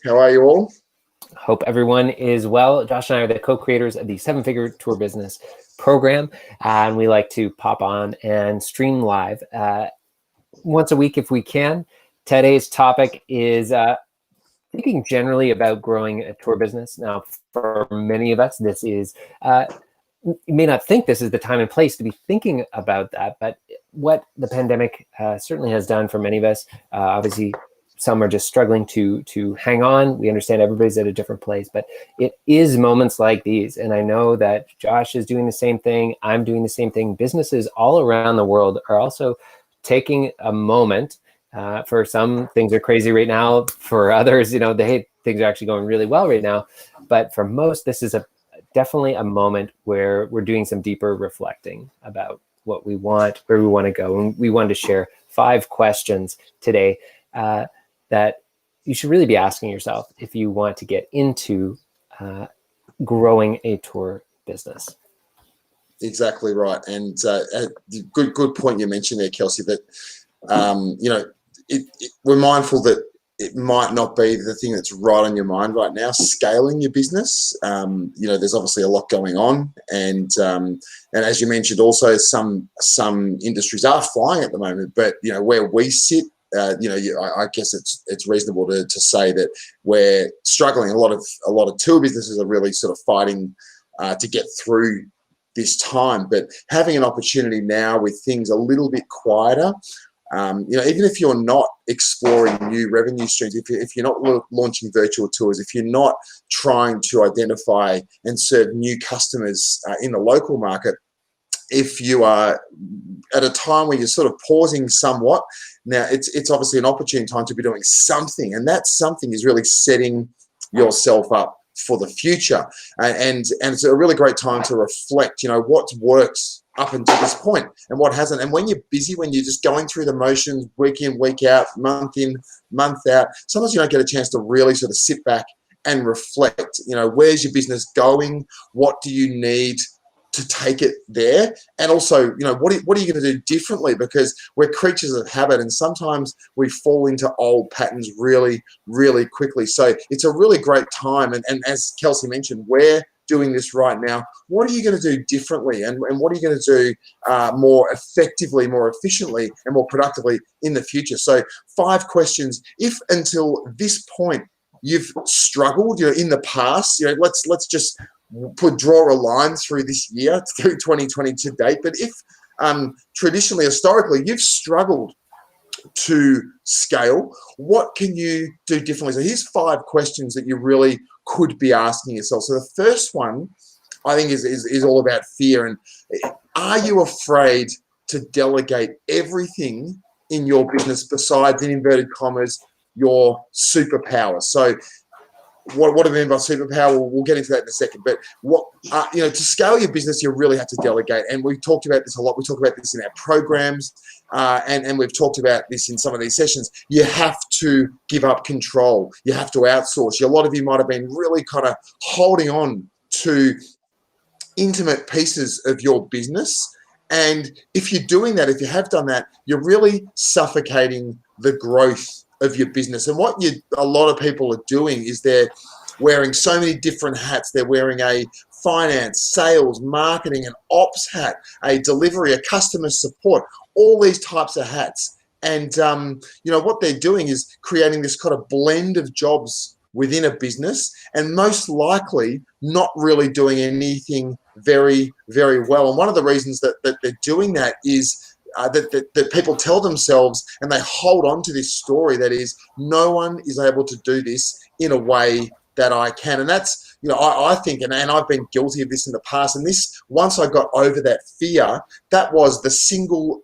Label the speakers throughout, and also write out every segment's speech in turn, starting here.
Speaker 1: How are you all?
Speaker 2: Hope everyone is well. Josh and I are the co-creators of the 7-Figure Tour Business program, and we like to pop on and stream live once a week if we can. Today's topic is thinking generally about growing a tour business. Now, for many of us, this is you may not think this is the time and place to be thinking about that, but what the pandemic certainly has done for many of us, obviously some are just struggling to hang on. We understand everybody's at a different place, but it is moments like these. And I know that Josh is doing the same thing. I'm doing the same thing. Businesses all around the world are also taking a moment. For some, things are crazy right now. For others, things are actually going really well right now. But for most, this is definitely a moment where we're doing some deeper reflecting about what we want, where we want to go. And we wanted to share 5 questions today that you should really be asking yourself if you want to get into growing a tour business.
Speaker 1: Exactly right. And good point you mentioned there, Kelsey, that, we're mindful that it might not be the thing that's right on your mind right now, scaling your business. There's obviously a lot going on. And as you mentioned, also some industries are flying at the moment, but, where we sit, I guess it's reasonable to say that we're struggling. A lot of tour businesses are really sort of fighting to get through this time. But having an opportunity now with things a little bit quieter, even if you're not exploring new revenue streams, if you're not launching virtual tours, if you're not trying to identify and serve new customers in the local market, if you are at a time where you're sort of pausing somewhat, now it's obviously an opportune time to be doing something, and that something is really setting yourself up for the future. And it's a really great time to reflect, what's worked up until this point and what hasn't. And when you're busy, when you're just going through the motions week in, week out, month in, month out, sometimes you don't get a chance to really sort of sit back and reflect. Where's your business going? What do you need to take it there? And also, what are you going to do differently? Because we're creatures of habit, and sometimes we fall into old patterns really, really quickly. So it's a really great time. And as Kelsey mentioned, we're doing this right now. What are you going to do differently? And what are you going to do more effectively, more efficiently, and more productively in the future? So 5 questions. If until this point you've struggled, in the past, let's just draw a line through this year, through 2020 to date. But if traditionally, historically, you've struggled to scale, what can you do differently? So here's 5 questions that you really could be asking yourself. So the first one, I think, is all about fear. And are you afraid to delegate everything in your business besides, in inverted commas, your superpower? So what do we mean by superpower? We'll get into that in a second. But to scale your business, you really have to delegate. And we've talked about this a lot. We talk about this in our programs, and we've talked about this in some of these sessions. You have to give up control. You have to outsource. A lot of you might have been really kind of holding on to intimate pieces of your business. And if you're doing that, if you have done that, you're really suffocating the growth of your business. And what a lot of people are doing is they're wearing so many different hats. They're wearing a finance, sales, marketing, an ops hat, a delivery, a customer support, all these types of hats. And what they're doing is creating this kind of blend of jobs within a business, and most likely not really doing anything very, very well. And one of the reasons that they're doing that is that people tell themselves, and they hold on to this story that is, no one is able to do this in a way that I can. And that's, I think, and I've been guilty of this in the past. And this, once I got over that fear, that was the single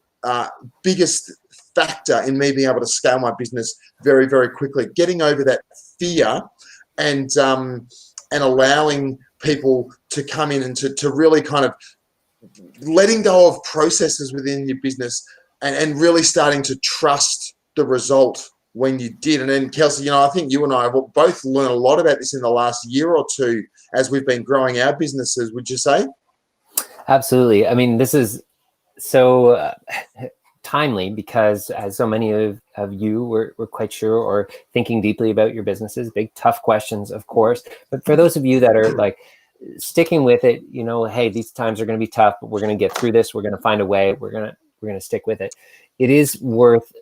Speaker 1: biggest factor in me being able to scale my business very, very quickly. Getting over that fear and allowing people to come in and to really kind of letting go of processes within your business and really starting to trust the result when you did. And then, Kelsey, I think you and I have both learned a lot about this in the last year or two as we've been growing our businesses, would you say?
Speaker 2: Absolutely. I mean, this is so timely because, as so many of you were quite sure or thinking deeply about your businesses, big, tough questions, of course. But for those of you that are like sticking with it, you know, hey, these times are going to be tough, but we're going to get through this. We're going to find a way. We're going to stick with it. It is worth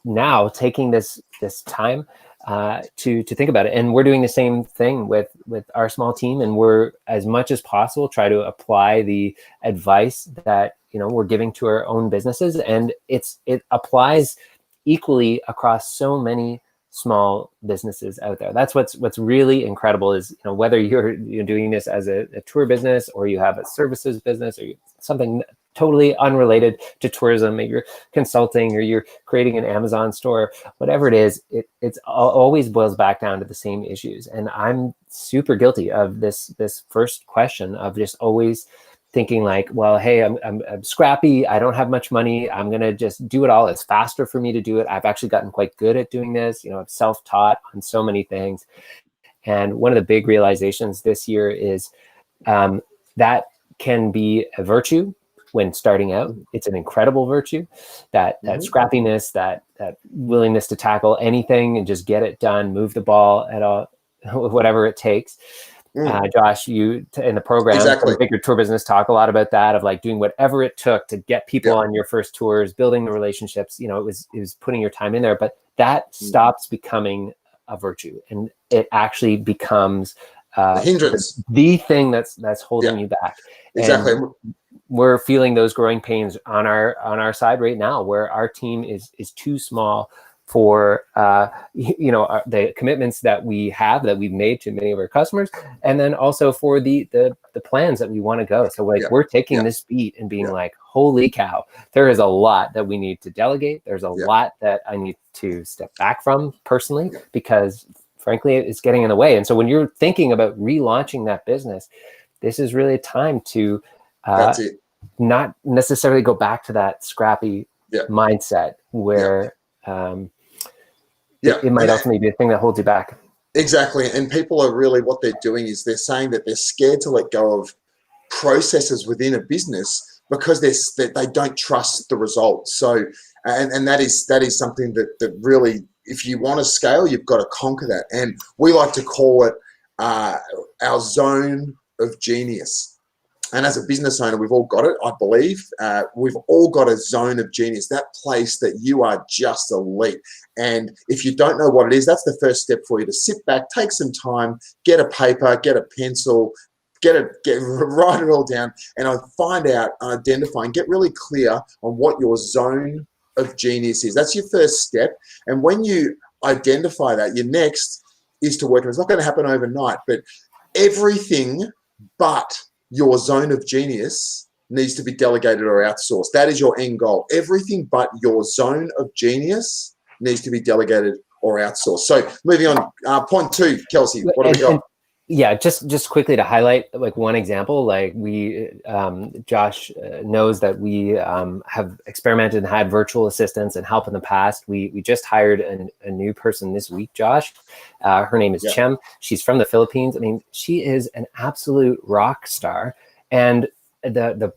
Speaker 2: now taking this time to think about it. And we're doing the same thing with our small team, and we're, as much as possible, try to apply the advice that, you know, we're giving to our own businesses, and it applies equally across so many small businesses out there. That's what's really incredible is, you know, whether you're doing this as a tour business, or you have a services business, or something totally unrelated to tourism, maybe you're consulting, or you're creating an Amazon store, whatever it is, it's always boils back down to the same issues. And I'm super guilty of this first question of just always thinking like, well, hey, I'm scrappy. I don't have much money. I'm going to just do it all. It's faster for me to do it. I've actually gotten quite good at doing this. You know, I'm self-taught on so many things. And one of the big realizations this year is that can be a virtue when starting out. It's an incredible virtue, that scrappiness, that willingness to tackle anything and just get it done, move the ball at all, whatever it takes. Josh, you in the program,
Speaker 1: exactly.
Speaker 2: Bigger Tour Business, talk a lot about that, of like doing whatever it took to get people on your first tours, building the relationships. You know, it was putting your time in there, but that stops becoming a virtue, and it actually becomes
Speaker 1: a hindrance,
Speaker 2: the thing that's holding you back.
Speaker 1: Exactly.
Speaker 2: And we're feeling those growing pains on our side right now, where our team is too small for the commitments that we've made to many of our customers, and then also for the plans that we want to go. So like we're taking this beat and being like, holy cow, there is a lot that we need to delegate. There's a lot that I need to step back from personally, because frankly, it's getting in the way. And so when you're thinking about relaunching that business, this is really a time to not necessarily go back to that scrappy mindset where it might ultimately be a thing that holds you back.
Speaker 1: Exactly. And people are really, what they're doing is they're saying that they're scared to let go of processes within a business because they don't trust the results. So, and that is something that really, if you want to scale, you've got to conquer that. And we like to call it our zone of genius. And as a business owner, we've all got it, I believe. We've all got a zone of genius, that place that you are just elite. And if you don't know what it is, that's the first step for you, to sit back, take some time, get a paper, get a pencil, write it all down, and find out, identify, and get really clear on what your zone of genius is. That's your first step. And when you identify that, your next is to work. It's not going to happen overnight, but everything but your zone of genius needs to be delegated or outsourced. That is your end goal. Everything but your zone of genius needs to be delegated or outsourced. So moving on, point 2, Kelsey, what have we got?
Speaker 2: Yeah, just quickly to highlight like one example, like Josh knows that we have experimented and had virtual assistants and help in the past. We just hired a new person this week, Josh. Her name is Chem. She's from the Philippines. I mean, she is an absolute rock star, and the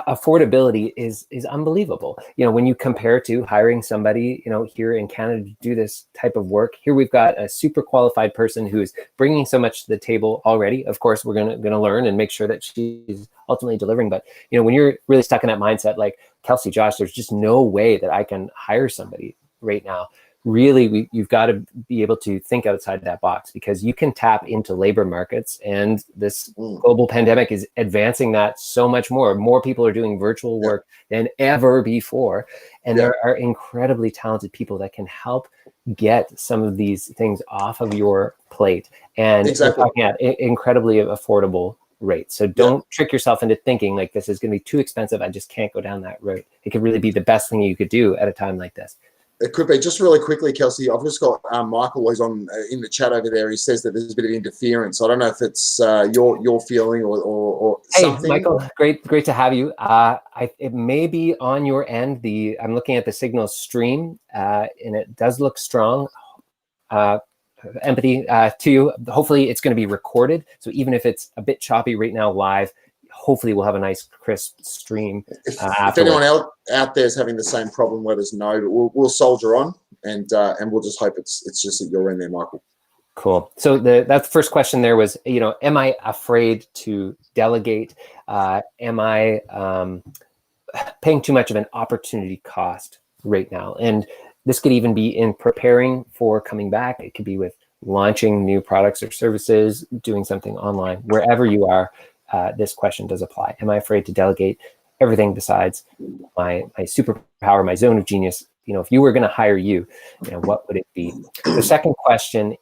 Speaker 2: affordability is unbelievable. You know, when you compare to hiring somebody, you know, here in Canada to do this type of work, here we've got a super qualified person who is bringing so much to the table already. Of course, we're gonna learn and make sure that she's ultimately delivering. But you know, when you're really stuck in that mindset, like Kelsey, Josh, there's just no way that I can hire somebody right now. Really, you've got to be able to think outside that box, because you can tap into labor markets, and this global pandemic is advancing that so much more. More people are doing virtual work than ever before, and there are incredibly talented people that can help get some of these things off of your plate, and we're talking at incredibly affordable rates. So don't trick yourself into thinking like this is going to be too expensive. I just can't go down that road. It could really be the best thing you could do at a time like this.
Speaker 1: It could be. Just really quickly, Kelsey, I've just got Michael who's on in the chat over there. He says that there's a bit of interference. I don't know if it's your feeling or something.
Speaker 2: Hey, Michael, great to have you. It may be on your end. I'm looking at the signal stream, and it does look strong. Empathy to you. Hopefully, it's going to be recorded. So even if it's a bit choppy right now live, hopefully we'll have a nice crisp stream.
Speaker 1: If anyone else out there is having the same problem, let us know. But we'll soldier on, and we'll just hope it's just that you're in there, Michael.
Speaker 2: Cool. So that's the first question there was, am I afraid to delegate? Am I paying too much of an opportunity cost right now? And this could even be in preparing for coming back. It could be with launching new products or services, doing something online, wherever you are. This question does apply. Am I afraid to delegate everything besides my superpower, my zone of genius? If you were going to hire you, what would it be? The second question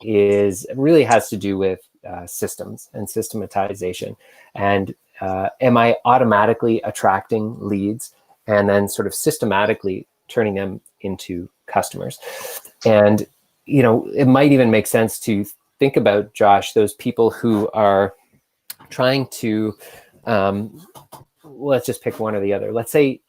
Speaker 2: really has to do with systems and systematization. And am I automatically attracting leads and then sort of systematically turning them into customers? And, it might even make sense to think about, Josh, those people who are trying to, let's just pick one or the other. Let's say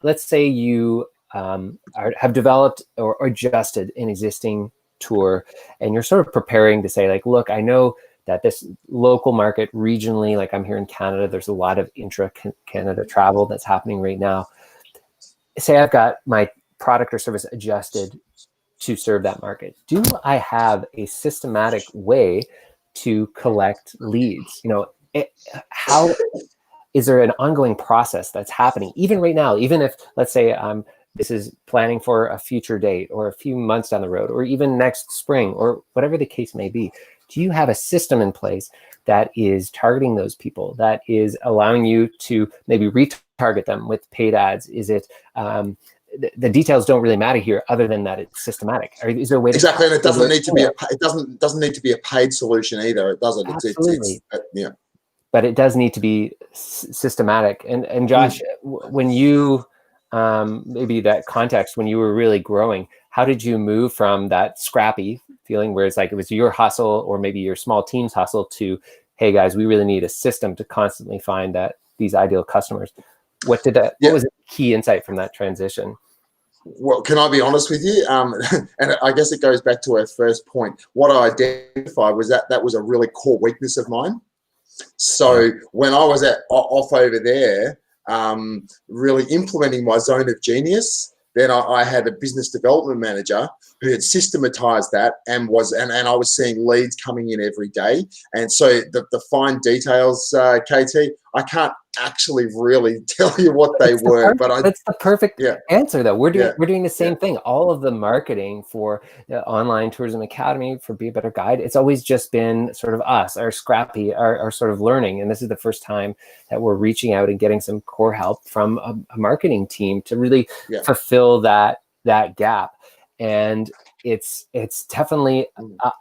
Speaker 2: you have developed or adjusted an existing tour, and you're sort of preparing to say, like, look, I know that this local market regionally, like I'm here in Canada, there's a lot of intra-Canada travel that's happening right now. Say I've got my product or service adjusted to serve that market. Do I have a systematic way to collect leads? How is there an ongoing process that's happening even right now? Even if, let's say, this is planning for a future date or a few months down the road, or even next spring, or whatever the case may be. Do you have a system in place that is targeting those people, that is allowing you to maybe retarget them with paid ads? Is it the details don't really matter here, other than that it's systematic? Is there a way
Speaker 1: exactly, and it doesn't need to be doesn't need to be a paid solution either. It doesn't.
Speaker 2: Absolutely.
Speaker 1: Yeah.
Speaker 2: But it does need to be systematic. And Josh, when you maybe that context, when you were really growing, how did you move from that scrappy feeling where it's like it was your hustle or maybe your small team's hustle to, hey guys, we really need a system to constantly find these ideal customers? What was the key insight from that transition?
Speaker 1: Well, can I be honest with you? And I guess it goes back to our first point. What I identified was that was a really core weakness of mine. So when I was off over there, really implementing my zone of genius, then I had a business development manager who had systematized that and I was seeing leads coming in every day. And so the fine details, KT, I can't actually really tell you what they were, but
Speaker 2: that's the perfect answer though. We're doing the same thing. All of the marketing for the Online Tourism Academy, for Be a Better Guide, it's always just been sort of us, our scrappy, our sort of learning. And this is the first time that we're reaching out and getting some core help from a marketing team to really fulfill that gap. And it's definitely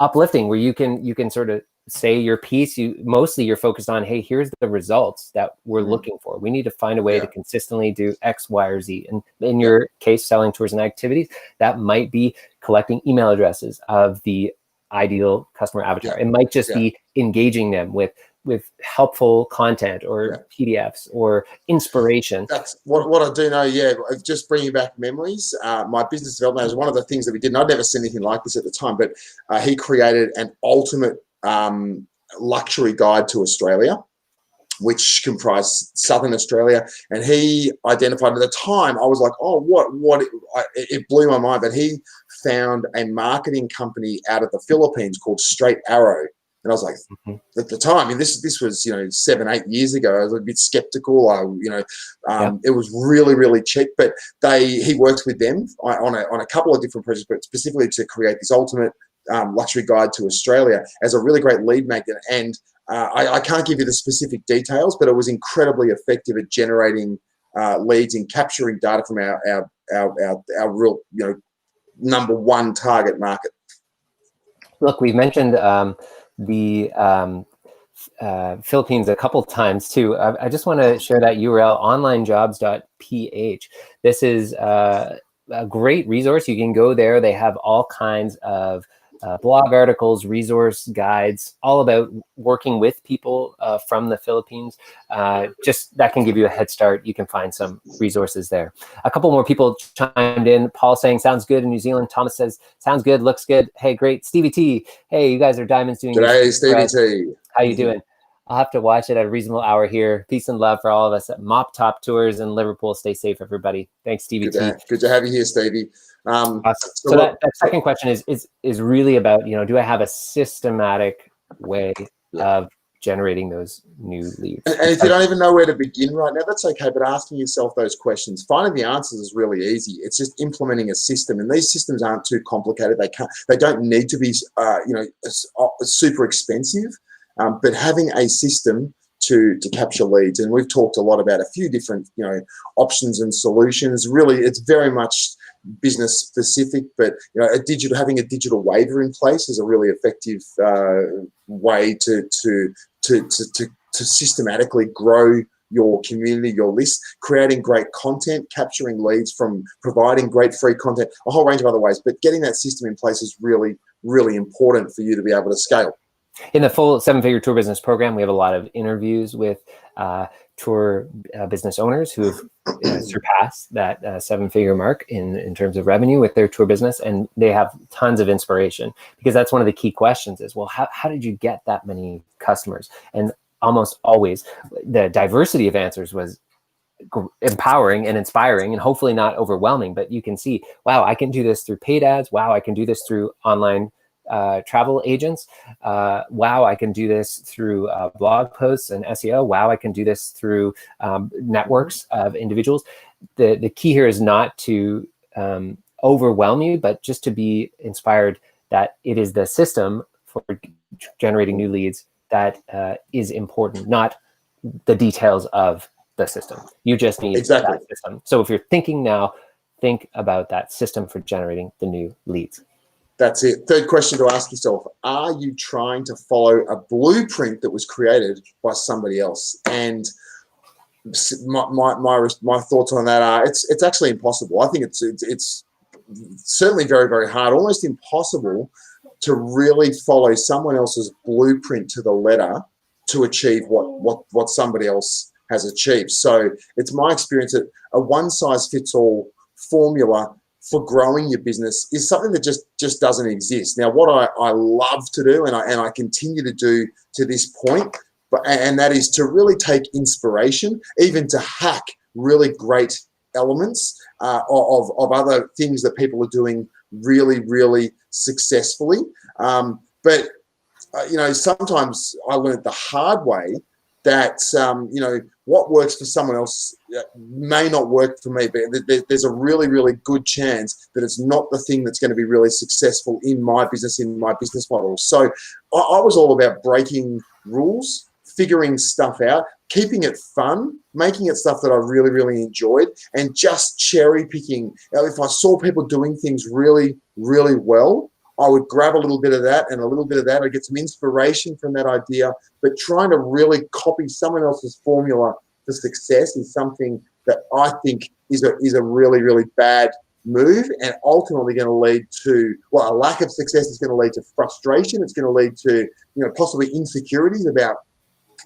Speaker 2: uplifting, where you can sort of say your piece. You're focused on, hey, here's the results that we're looking for. We need to find a way to consistently do X, Y, or Z. And in your case, selling tours and activities, that might be collecting email addresses of the ideal customer avatar. It might just be engaging them with helpful content or PDFs or inspiration.
Speaker 1: That's what I do know. Just bringing back memories. My business development was one of the things that we did, and I'd never seen anything like this at the time, but he created an ultimate luxury guide to Australia, which comprised Southern Australia. And he identified, at the time, I was like, oh, it blew my mind. But he found a marketing company out of the Philippines called Straight Arrow. And I was like, at the time, and this was 7-8 years ago, I was a bit skeptical. It was really, really cheap, but he worked with them on a couple of different projects, but specifically to create this ultimate luxury guide to Australia as a really great lead magnet. And I can't give you the specific details, but it was incredibly effective at generating leads and capturing data from our real number one target market.
Speaker 2: Look, we've mentioned the Philippines a couple times too. I just want to share that URL, onlinejobs.ph. This is a great resource. You can go there. They have all kinds of blog articles, resource guides, all about working with people from the Philippines. Just that can give you a head start. You can find some resources there. A couple more people chimed in. Paul saying, sounds good in New Zealand. Thomas says, sounds good, looks good. Hey, great. Stevie T, hey, you guys are diamonds doing
Speaker 1: G'day, Stevie T.
Speaker 2: How you doing? I'll have to watch it at a reasonable hour here. Peace and love for all of us at Mop Top Tours in Liverpool. Stay safe, everybody. Thanks, Stevie T.
Speaker 1: Good to have you here, Stevie.
Speaker 2: Awesome. So that second question is really about, do I have a systematic way of generating those new leads?
Speaker 1: And if you don't even know where to begin right now, that's okay. But asking yourself those questions, finding the answers is really easy. It's just implementing a system, and these systems aren't too complicated. They don't need to be, super expensive. But having a system to capture leads, and we've talked a lot about a few different, options and solutions. Really, it's very much business specific, but having a digital waiver in place is a really effective way to systematically grow your community, your list, creating great content, capturing leads from providing great free content, a whole range of other ways. But getting that system in place is really, really important for you to be able to scale.
Speaker 2: In the full 7-figure tour business program, we have a lot of interviews with tour business owners who have surpassed that 7-figure mark in terms of revenue with their tour business, and they have tons of inspiration, because that's one of the key questions is, well, how did you get that many customers? And almost always the diversity of answers was empowering and inspiring, and hopefully not overwhelming, but you can see, wow, I can do this through paid ads. Wow, I can do this through online travel agents. Wow, I can do this through blog posts and SEO. Wow, I can do this through networks of individuals. The key here is not to overwhelm you, but just to be inspired that it is the system for generating new leads that is important, not the details of the system. You just need that system. So if you're thinking now, think about that system for generating the new leads.
Speaker 1: That's it. Third question to ask yourself: are you trying to follow a blueprint that was created by somebody else? And my thoughts on that are it's actually impossible. I think it's certainly very, very hard, almost impossible to really follow someone else's blueprint to the letter to achieve what somebody else has achieved. So it's my experience that a one-size-fits-all formula for growing your business is something that just doesn't exist. Now, what I love to do, and I continue to do to this point, and that is to really take inspiration, even to hack really great elements of other things that people are doing really, really successfully. But sometimes I learned the hard way that what works for someone else may not work for me, but there's a really, really good chance that it's not the thing that's going to be really successful in my business model. So I was all about breaking rules, figuring stuff out, keeping it fun, making it stuff that I really, really enjoyed, and just cherry picking. Now, if I saw people doing things really, really well, I would grab a little bit of that and a little bit of that. I'd get some inspiration from that idea, but trying to really copy someone else's formula for success is something that I think is a really, really bad move, and ultimately going to lead to, well, a lack of success is going to lead to frustration. It's going to lead to, possibly insecurities about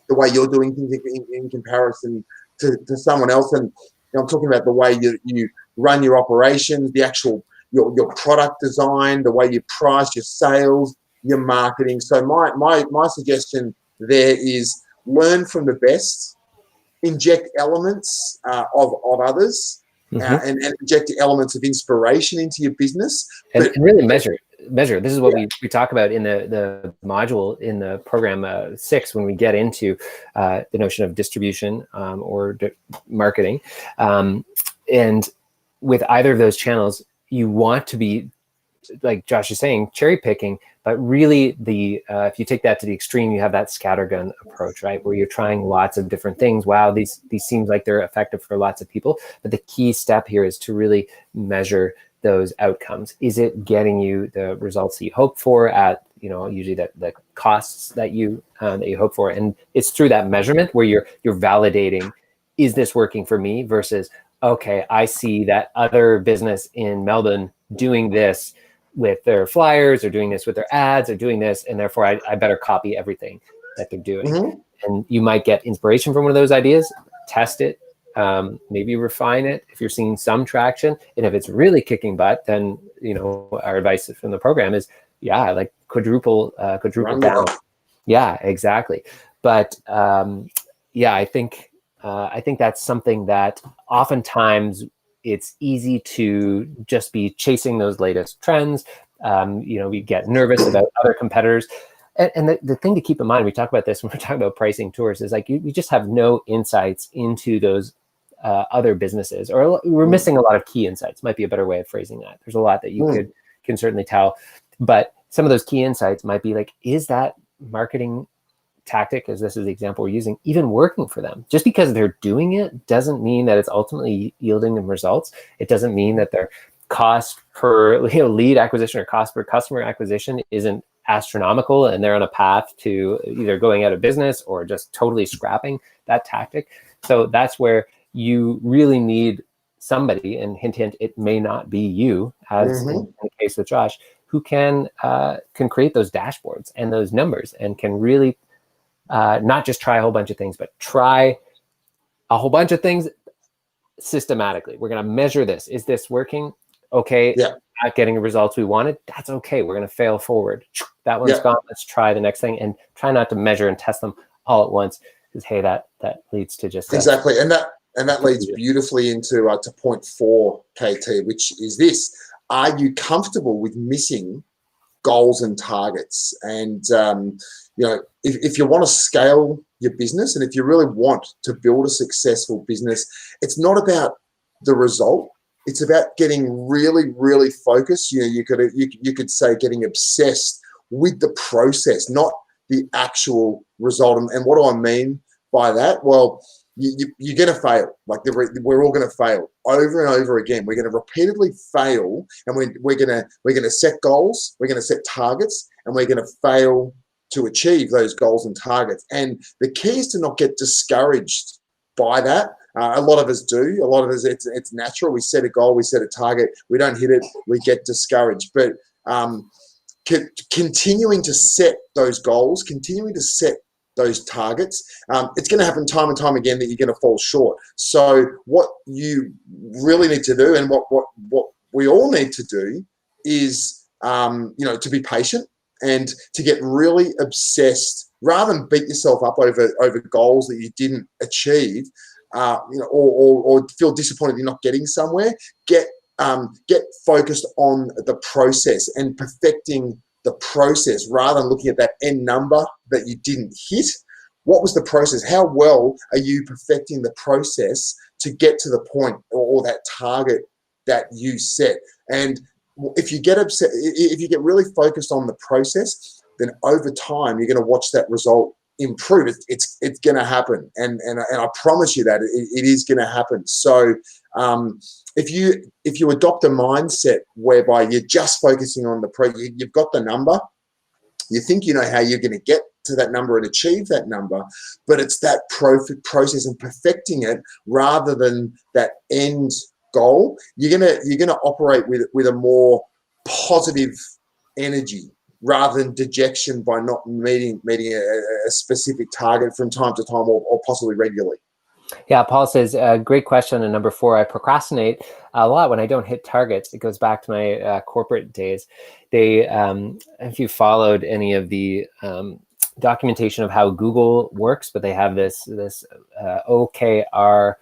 Speaker 1: the way you're doing things in comparison to someone else. And I'm talking about the way you run your operations, the actual your product design, the way you price your sales, your marketing. So my suggestion there is learn from the best, inject elements of others, and inject elements of inspiration into your business.
Speaker 2: And really measure. This is what we talk about in the module in the program 6 when we get into the notion of distribution or marketing. And with either of those channels, you want to be, like Josh is saying, cherry picking, but really if you take that to the extreme, you have that scattergun approach, right? Where you're trying lots of different things. Wow, these seems like they're effective for lots of people. But the key step here is to really measure those outcomes. Is it getting you the results that you hope for at, usually the costs that you hope for? And it's through that measurement where you're validating, is this working for me versus, okay, I see that other business in Melbourne doing this with their flyers or doing this with their ads or doing this, and therefore I better copy everything that they're doing. And you might get inspiration from one of those ideas, test it, maybe refine it if you're seeing some traction. And if it's really kicking butt, then, our advice from the program is, quadruple down. Yeah, exactly. But yeah, I think that's something that oftentimes it's easy to just be chasing those latest trends. We get nervous about other competitors. And the thing to keep in mind, we talk about this when we're talking about pricing tours, is like you just have no insights into those other businesses, or we're missing a lot of key insights, might be a better way of phrasing that. There's a lot that you can certainly tell, but some of those key insights might be like, is that marketing tactic, as this is the example we're using, even working for them? Just because they're doing it doesn't mean that it's ultimately yielding them results. It doesn't mean that their cost per lead acquisition or cost per customer acquisition isn't astronomical and they're on a path to either going out of business or just totally scrapping that tactic. So that's where you really need somebody, and hint, hint, it may not be you, as in the case with Josh, who can create those dashboards and those numbers, and can really not just try a whole bunch of things, but try a whole bunch of things systematically. We're going to measure this. Is this working? Okay.
Speaker 1: Yeah.
Speaker 2: Not getting the results we wanted. That's okay. We're going to fail forward. That one's gone. Let's try the next thing, and try not to measure and test them all at once, because hey, that leads to just
Speaker 1: exactly. And that leads beautifully into to point 4, KT, which is this: are you comfortable with missing goals and targets? And if you want to scale your business, and if you really want to build a successful business, it's not about the result. It's about getting really, really focused. You could say getting obsessed with the process, not the actual result. And what do I mean by that? Well, you're going to fail. Like we're all going to fail over and over again. We're going to repeatedly fail, and we're going to set goals. We're going to set targets, and we're going to fail to achieve those goals and targets. And the key is to not get discouraged by that. A lot of us do. A lot of us, it's natural. We set a goal, we set a target, we don't hit it, we get discouraged. But continuing to set those goals, continuing to set those targets, it's going to happen time and time again that you're going to fall short. So what you really need to do, and what we all need to do, is to be patient and to get really obsessed, rather than beat yourself up over goals that you didn't achieve. Or feel disappointed you're not getting somewhere. Get focused on the process and perfecting the process, rather than looking at that end number that you didn't hit. What was the process? How well are you perfecting the process to get to the point or that target that you set? And if you get upset, if you get really focused on the process, then over time you're going to watch that result improve. It's going to happen, and I promise you that it is going to happen. So if you adopt a mindset whereby you're just focusing on you've got the number, you think you know how you're going to get to that number and achieve that number, but it's that process and perfecting it rather than that end goal. You're gonna operate with a more positive energy, rather than dejection by not meeting a specific target from time to time, or possibly regularly.
Speaker 2: Yeah, Paul says, great question. And number 4, I procrastinate a lot when I don't hit targets. It goes back to my corporate days. If you followed any of the documentation of how Google works, but they have this OKR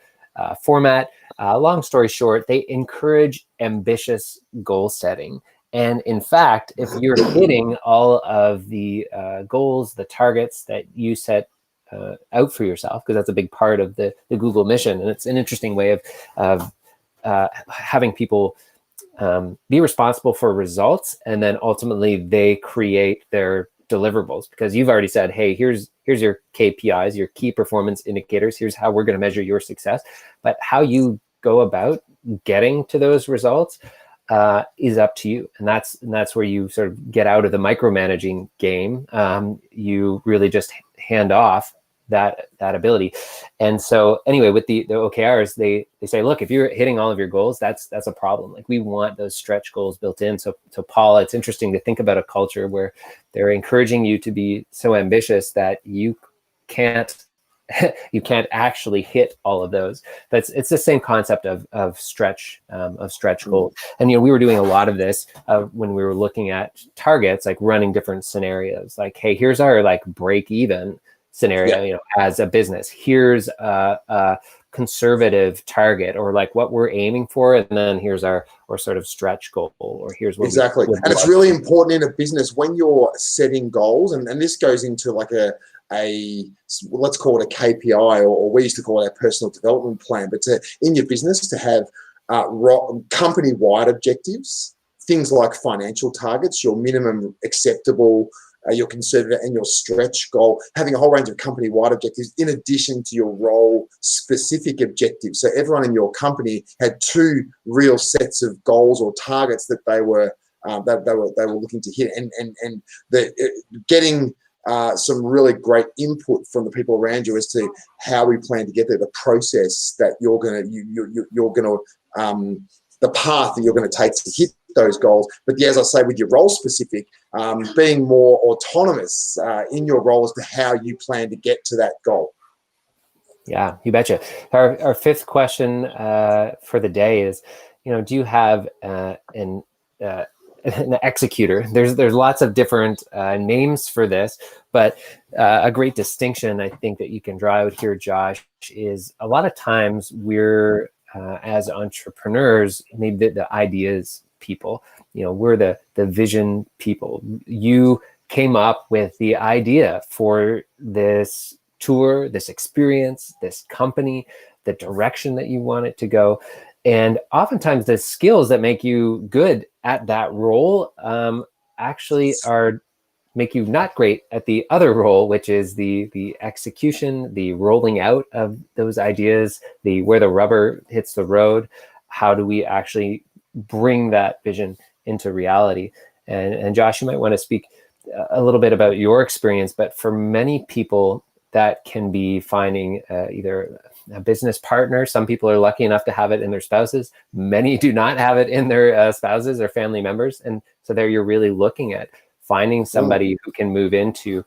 Speaker 2: format. Long story short, they encourage ambitious goal setting. And in fact, if you're hitting all of the goals, the targets that you set out for yourself, because that's a big part of the Google mission, and it's an interesting way of having people be responsible for results, and then ultimately they create their deliverables, because you've already said, hey, here's your KPIs, your key performance indicators, here's how we're going to measure your success. But how you go about getting to those results is up to you, and that's where you sort of get out of the micromanaging game. You really just hand off that ability. And so anyway, with the OKRs, they say, look, if you're hitting all of your goals, that's a problem. Like, we want those stretch goals built in. So Paul, it's interesting to think about a culture where they're encouraging you to be so ambitious that you can't actually hit all of those. It's the same concept of stretch goals. And we were doing a lot of this when we were looking at targets, like running different scenarios. Like, hey, here's our break even scenario,
Speaker 1: Yeah.
Speaker 2: as a business. Here's a conservative target, or like what we're aiming for, and then here's our sort of stretch goal, or here's what
Speaker 1: Exactly.
Speaker 2: we would
Speaker 1: And it's
Speaker 2: love
Speaker 1: really
Speaker 2: to.
Speaker 1: important in a business when you're setting goals, and this goes into like a let's call it a KPI, or we used to call it our personal development plan, but in your business to have company-wide objectives, things like financial targets, your minimum acceptable, your conservative, and your stretch goal, having a whole range of company-wide objectives in addition to your role-specific objectives. So everyone in your company had two real sets of goals or targets that they were looking to hit, and getting some really great input from the people around you as to how we plan to get there, the process that you're gonna the path that you're going to take to hit those goals. But yeah, as I say, with your role specific, being more autonomous in your role as to how you plan to get to that goal.
Speaker 2: Yeah, you betcha. Our fifth question for the day is, do you have an executor? There's lots of different names for this, but a great distinction I think that you can draw out here, Josh, is a lot of times we're as entrepreneurs, maybe the ideas people, we're the vision people. You came up with the idea for this tour, this experience, this company, the direction that you want it to go. And oftentimes the skills that make you good at that role actually make you not great at the other role, which is the execution, the rolling out of those ideas, where the rubber hits the road. How do we actually bring that vision into reality? And Josh, you might want to speak a little bit about your experience, but for many people that can be finding either a business partner. Some people are lucky enough to have it in their spouses. Many do not have it in their spouses or family members. And so there you're really looking at finding somebody who can move into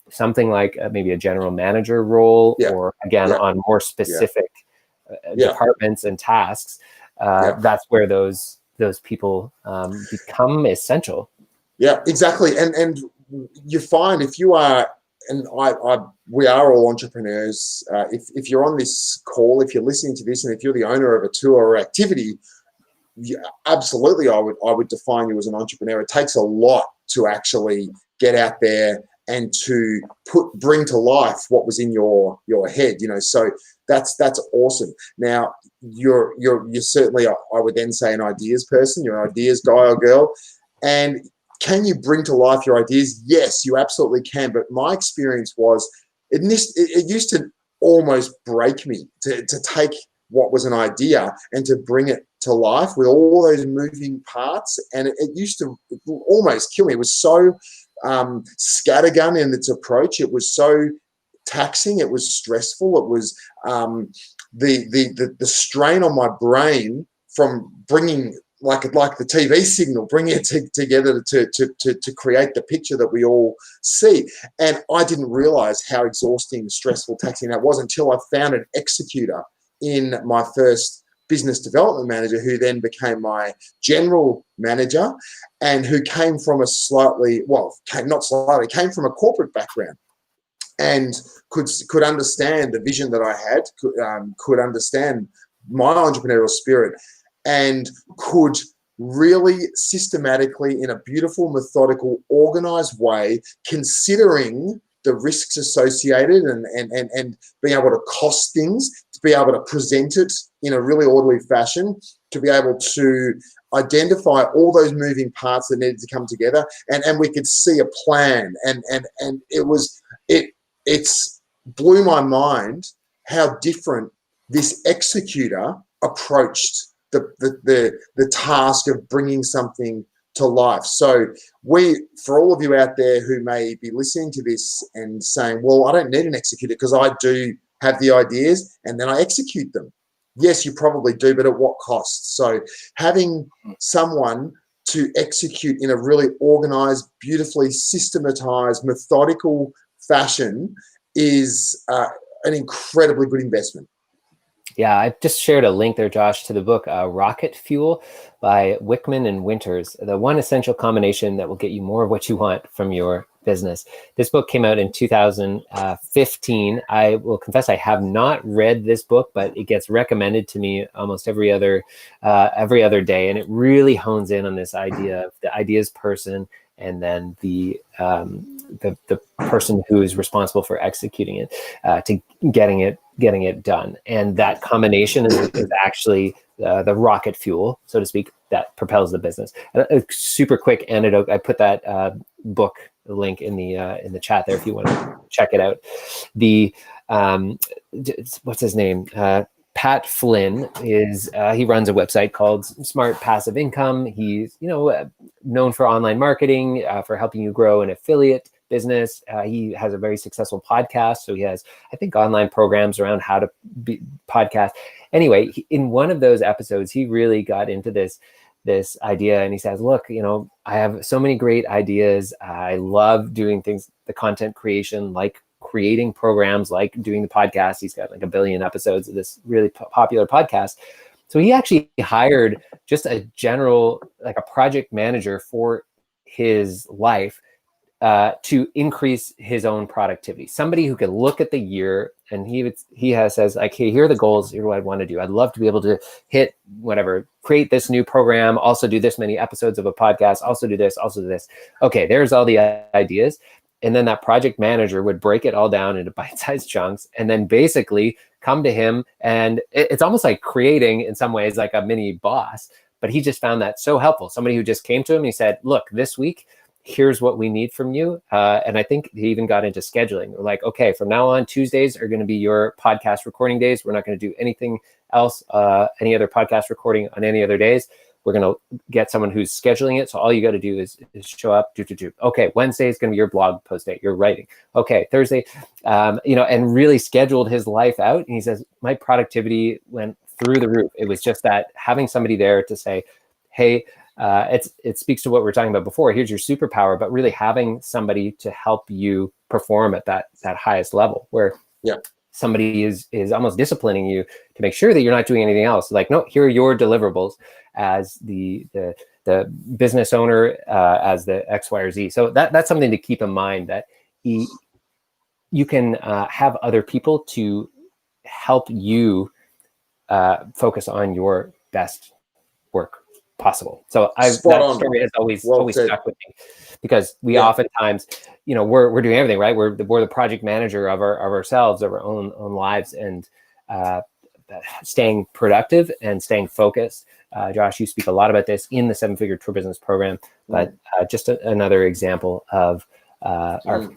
Speaker 2: something like maybe a general manager role, or again, on more specific departments and tasks. That's where those people become essential.
Speaker 1: Yeah, exactly. And you find if you are, and we are all entrepreneurs. If you're on this call, if you're listening to this, and if you're the owner of a tour or activity, absolutely, I would define you as an entrepreneur. It takes a lot to actually get out there and to bring to life what was in your head. So that's awesome. Now you're certainly, I would then say, an ideas person. You're an ideas guy or girl, and can you bring to life your ideas? Yes, you absolutely can. But my experience was, it used to almost break me to take what was an idea and to bring it to life with all those moving parts. And it used to almost kill me. It was so scattergun in its approach. It was so taxing. It was stressful. It was the strain on my brain from bringing, like the TV signal, bringing it together to create the picture that we all see. And I didn't realize how exhausting, stressful, taxing that was until I found an executor in my first business development manager, who then became my general manager, and who came from came from a corporate background, and could understand the vision that I had, could understand my entrepreneurial spirit, and could really systematically, in a beautiful, methodical, organized way, considering the risks associated and being able to cost things, to be able to present it in a really orderly fashion, to be able to identify all those moving parts that needed to come together, and we could see a plan, and it's blew my mind how different this executor approached the task of bringing something to life. So for all of you out there who may be listening to this and saying, well, I don't need an executor because I do have the ideas and then I execute them. Yes, you probably do, but at what cost? So having someone to execute in a really organized, beautifully systematized, methodical fashion is an incredibly good investment.
Speaker 2: Yeah, I've just shared a link there, Josh, to the book Rocket Fuel by Wickman and Winters, the one essential combination that will get you more of what you want from your business. This book came out in 2015. I will confess I have not read this book, but it gets recommended to me almost every other day, and it really hones in on this idea of the ideas person, and then the person who is responsible for executing it, to getting it done. And that combination is actually the rocket fuel, so to speak, that propels the business. A super quick anecdote. I put that book link in the chat there if you want to check it out. The what's his name? Pat Flynn is he runs a website called Smart Passive Income. He's known for online marketing, for helping you grow an affiliate business. He has a very successful podcast, so he has, I think, online programs around how to be podcast. Anyway, in one of those episodes, he really got into this idea, and he says, look, I have so many great ideas. I love doing things, the content creation, like creating programs, like doing the podcast. He's got like 1 billion episodes of this really popular podcast. So he actually hired just a general, like a project manager for his life, to increase his own productivity. Somebody who can look at the year, and says, like, hey, here are the goals. Here's what I want to do. I'd love to be able to hit whatever, create this new program, also do this many episodes of a podcast, also do this, also do this. Okay, there's all the ideas. And then that project manager would break it all down into bite-sized chunks, and then basically come to him. And it's almost like creating, in some ways, like a mini boss. But he just found that so helpful. Somebody who just came to him, he said, look, this week, here's what we need from you. And I think he even got into scheduling. We're like, okay, from now on, Tuesdays are going to be your podcast recording days. We're not going to do anything else, any other podcast recording on any other days. We're going to get someone who's scheduling it. So all you got to do is show up, do. Okay, Wednesday is going to be your blog post day, your writing. Okay, Thursday, and really scheduled his life out. And he says, my productivity went through the roof. It was just that having somebody there to say, hey, it speaks to what we were talking about before. Here's your superpower, but really having somebody to help you perform at that highest level, where somebody is almost disciplining you to make sure that you're not doing anything else. Like, no, here are your deliverables as the business owner, as the X, Y, or Z. So that's something to keep in mind, that you can have other people to help you focus on your best work possible. So that story has always stuck with me, because we oftentimes, we're doing everything, right? We're the project manager of ourselves, of our own lives, and staying productive and staying focused. Josh, you speak a lot about this in the 7-Figure Tour Business program, but just another example of our,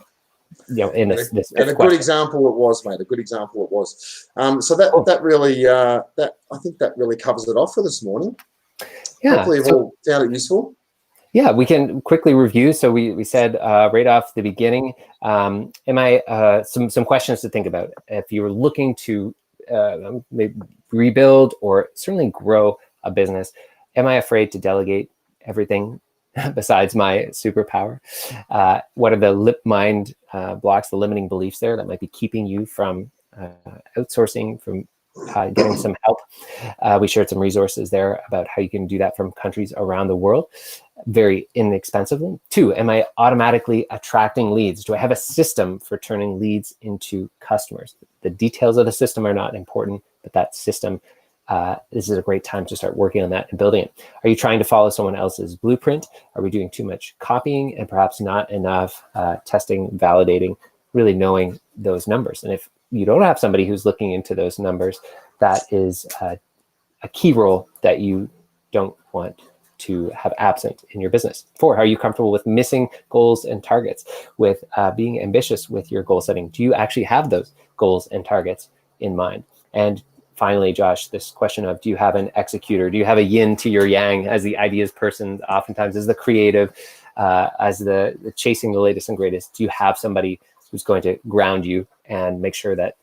Speaker 2: in this
Speaker 1: and a good example it was, mate. A good example it was. So that really, I think that really covers it off for this morning.
Speaker 2: Yeah.
Speaker 1: Hopefully you've all found it useful.
Speaker 2: Yeah, we can quickly review. So we said right off the beginning, some questions to think about. If you were looking to maybe rebuild or certainly grow a business, am I afraid to delegate everything besides my superpower? What are the mind blocks, the limiting beliefs there that might be keeping you from outsourcing, from getting some help? We shared some resources there about how you can do that from countries around the world very inexpensively. 2, am I automatically attracting leads? Do I have a system for turning leads into customers? The details of the system are not important, but that system, this is a great time to start working on that and building it. Are you trying to follow someone else's blueprint? Are we doing too much copying and perhaps not enough testing, validating, really knowing those numbers? And if you don't have somebody who's looking into those numbers, that is a key role that you don't want to have absent in your business. 4, are you comfortable with missing goals and targets, with being ambitious with your goal setting? Do you actually have those goals and targets in mind? And finally, Josh, this question of, do you have an executor? Do you have a yin to your yang, as the ideas person, oftentimes as the creative, as the chasing the latest and greatest? Do you have somebody who's going to ground you and make sure that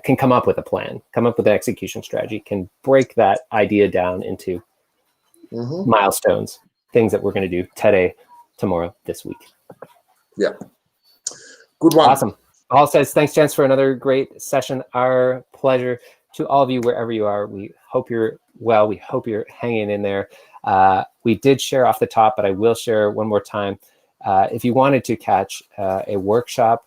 Speaker 2: can come up with a plan, come up with an execution strategy, can break that idea down into milestones, things that we're going to do today, tomorrow, this week?
Speaker 1: Yeah. Good one.
Speaker 2: Awesome. Paul says, thanks, gents, for another great session. Our pleasure. To all of you, wherever you are, we hope you're well. We hope you're hanging in there. We did share off the top, but I will share one more time. If you wanted to catch a workshop,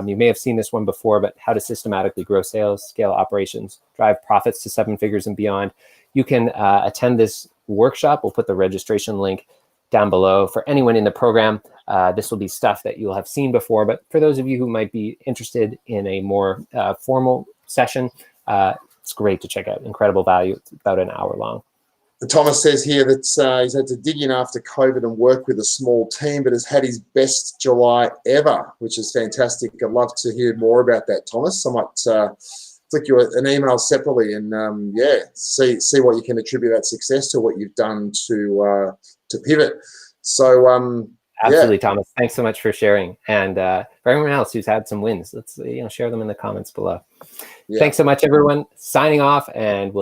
Speaker 2: you may have seen this one before, but how to systematically grow sales, scale operations, drive profits to 7 figures and beyond, you can attend this workshop. We'll put the registration link down below. For anyone in the program, this will be stuff that you'll have seen before, but for those of you who might be interested in a more formal session, it's great to check out. Incredible value. It's about an hour long.
Speaker 1: Thomas says here that he's had to dig in after COVID and work with a small team, but has had his best July ever, which is fantastic. I'd love to hear more about that, Thomas. I might flick you an email separately and see what you can attribute that success to, what you've done to pivot. So
Speaker 2: absolutely, Thomas. Thanks so much for sharing. And for everyone else who's had some wins, let's share them in the comments below. Yeah. Thanks so much, everyone. Signing off, and we'll